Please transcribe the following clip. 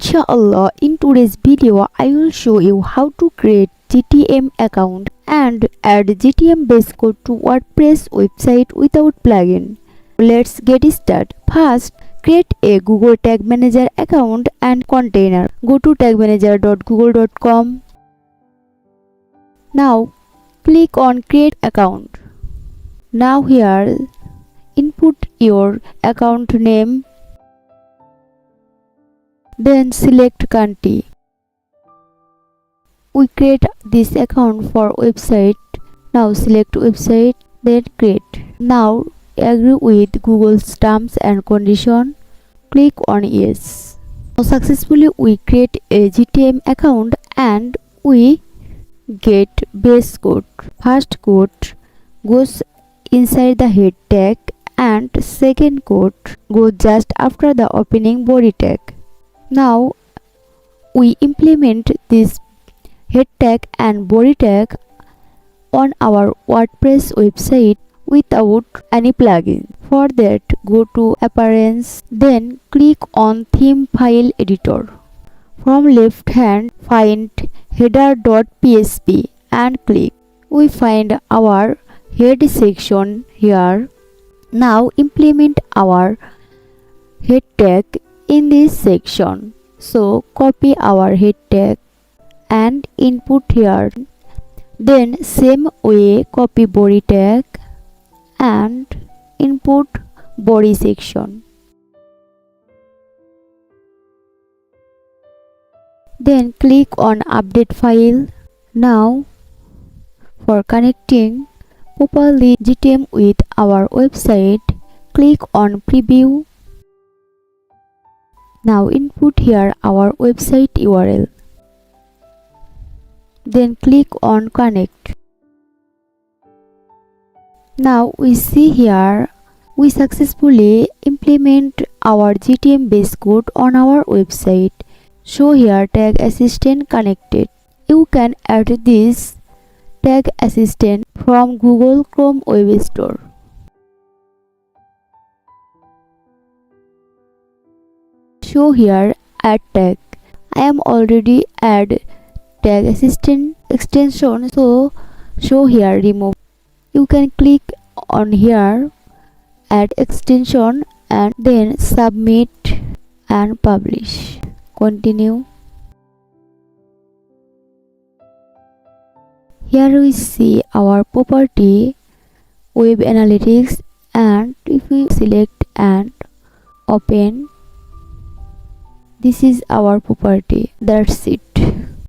Inshallah, in today's video, I will show you how to create GTM account and add GTM base code to WordPress website without plugin. Let's get started. First, create a Google Tag Manager account and container. Go to tagmanager.google.com. Now, click on Create Account. Now here, input your account name. Then select country. We create this account for website. Now select website, then create. Now agree with Google's terms and condition. Click on yes. Now successfully we create a GTM account and we get base code. First code goes inside the head tag and second code goes just after the opening body tag. Now we implement this head tag and body tag on our WordPress website without any plugin. For that, go to Appearance, then click on Theme File Editor. From left hand, find header.php and click. We find our head section here. Now implement our head tag in this section. So copy our head tag and input here. Then same way copy body tag and input body section. Then click on update file. Now for connecting properly GTM with our website, click on preview. Now input here our website URL. Then click on connect. Now we see here we successfully implement our GTM base code on our website. Show here tag assistant connected. You can add this tag assistant from Google Chrome Web Store. Show here add tag. I am already add tag assistant extension, so show here remove. You can click on here add extension and then submit and publish. Continue. Here we see our property web analytics, and if we select and open, this is our property. That's it.